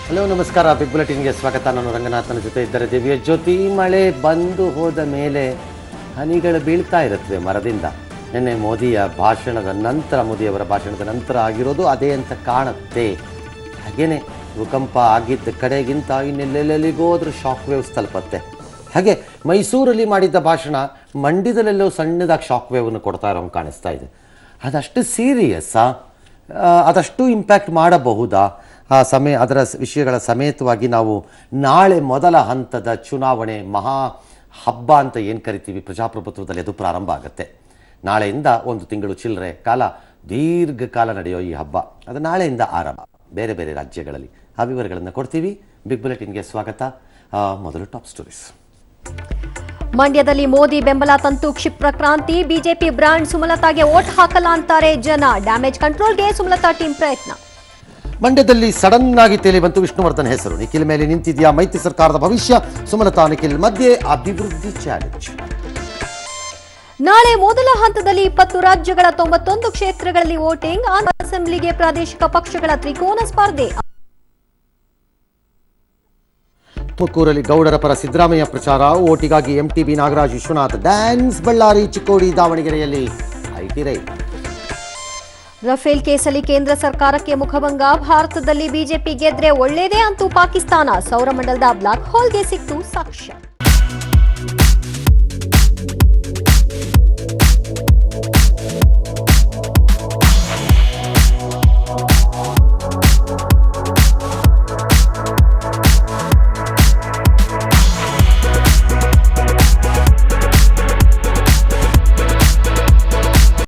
Hello ನಮಸ್ಕಾರ, big ಬುಲೆಟಿನ್ಗೆ ಸ್ವಾಗತ. ನಾನು ರಂಗನಾಥನ ಜೊತೆ ಇದ್ದರೆ ದಿವ್ಯ ಜ್ಯೋತಿ. ಮಳೆ ಬಂದು ಹೋದ ಮೇಲೆ ಹನಿಗಳು ಬೀಳ್ತಾ ಇರುತ್ತವೆ ಮರದಿಂದ. ನಿನ್ನೆ ಮೋದಿಯವರ ಭಾಷಣದ ನಂತರ ಆಗಿರೋದು ಅದೇ ಅಂತ ಕಾಣುತ್ತೆ. ಹಾಗೇನೆ ಭೂಕಂಪ ಆಗಿದ್ದ ಕಡೆಗಿಂತ ಇನ್ನೆಲ್ಲೆಲ್ಲಿಗೋದ್ರೂ ಶಾಕ್ ವೇವ್ಸ್ ತಲುಪತ್ತೆ. ಹಾಗೆ ಮೈಸೂರಲ್ಲಿ ಮಾಡಿದ್ದ ಭಾಷಣ ಮಂಡ್ಯದಲ್ಲೆಲ್ಲೋ ಸಣ್ಣದಾಗಿ ಶಾಕ್ ವೇವನ್ನು ಕೊಡ್ತಾ ಇರೋ ಕಾಣಿಸ್ತಾ ಇದೆ. ಅದಷ್ಟು ಸೀರಿಯಸ್ಸಾ? ಅದಷ್ಟು ಇಂಪ್ಯಾಕ್ಟ್ ಮಾಡಬಹುದಾ? ಅದರ ವಿಷಯಗಳ ಸಮೇತವಾಗಿ ನಾವು ನಾಳೆ ಮೊದಲ ಹಂತದ ಚುನಾವಣೆ ಮಹಾ ಹಬ್ಬ ಅಂತ ಏನು ಕರಿತೀವಿ ಪ್ರಜಾಪ್ರಭುತ್ವದಲ್ಲಿ, ಅದು ಪ್ರಾರಂಭ ಆಗುತ್ತೆ. ನಾಳೆಯಿಂದ 1 ತಿಂಗಳು ಚಿಲ್ಲರೆ ಕಾಲ, ದೀರ್ಘಕಾಲ ನಡೆಯೋ ಈ ಹಬ್ಬ ಅದು ನಾಳೆಯಿಂದ ಆರಂಭ ಬೇರೆ ಬೇರೆ ರಾಜ್ಯಗಳಲ್ಲಿ. ಆ ವಿವರಗಳನ್ನು ಕೊಡ್ತೀವಿ. ಬಿಗ್ ಬುಲೆಟಿನ್ಗೆ ಸ್ವಾಗತ. ಮೊದಲು ಟಾಪ್ ಸ್ಟೋರೀಸ್. ಮಂಡ್ಯದಲ್ಲಿ ಮೋದಿ ಬೆಂಬಲ ತಂತು ಕ್ಷಿಪ್ರ ಕ್ರಾಂತಿ. ಬಿಜೆಪಿ ಬ್ರಾಂಡ್ ಸುಮಲತಾಗೆ ವೋಟ್ ಹಾಕಲ್ಲ ಅಂತಾರೆ ಜನ. ಡ್ಯಾಮೇಜ್ ಕಂಟ್ರೋಲ್ಗೆ ಸುಮಲತಾ ಟೀಮ್ ಪ್ರಯತ್ನ. ಮಂಡ್ಯದಲ್ಲಿ ಸಡನ್ ಆಗಿ ತೇಲಿ ಬಂತು ವಿಷ್ಣುವರ್ಧನ್ ಹೆಸರು. ನಿಖಿಲ್ ಮೇಲೆ ನಿಂತಿದೆಯಾ ಮೈತ್ರಿ ಸರ್ಕಾರದ ಭವಿಷ್ಯ? ಸುಮಲತಾ ನಿಖಿಲ್ ಮಧ್ಯೆ ಅಭಿವೃದ್ಧಿ ಚಾಲೆಂಜ್. ನಾಳೆ ಮೊದಲ ಹಂತದಲ್ಲಿ 20 ರಾಜ್ಯಗಳ 91 ಕ್ಷೇತ್ರಗಳಲ್ಲಿ ವೋಟಿಂಗ್. ಅಸೆಂಬ್ಲಿಗೆ ಪ್ರಾದೇಶಿಕ ಪಕ್ಷಗಳ ತ್ರಿಕೋನ ಸ್ಪರ್ಧೆ. ತುಮಕೂರಲ್ಲಿ ಗೌಡರ ಪರ ಸಿದ್ದರಾಮಯ್ಯ ಪ್ರಚಾರ. ಓಟಿಗಾಗಿ ಎಂಟಿಬಿ ನಾಗರಾಜ್ ವಿಶ್ವನಾಥ್ ಡ್ಯಾನ್ಸ್. ಬಳ್ಳಾರಿ, ಚಿಕ್ಕೋಡಿ, ದಾವಣಗೆರೆಯಲ್ಲಿ ಐಟಿ ರೈಡ್. ರಫೇಲ್ ಕೇಸಲ್ಲಿ ಕೇಂದ್ರ ಸರ್ಕಾರಕ್ಕೆ ಮುಖಭಂಗ. ಭಾರತದಲ್ಲಿ ಬಿಜೆಪಿ ಗೆದ್ರೆ ಒಳ್ಳೇದೇ ಅಂತೂ ಪಾಕಿಸ್ತಾನ. ಸೌರಮಂಡಲದ ಬ್ಲಾಕ್ ಹೋಲ್ಗೆ ಸಿಕ್ತು ಸಾಕ್ಷ್ಯ.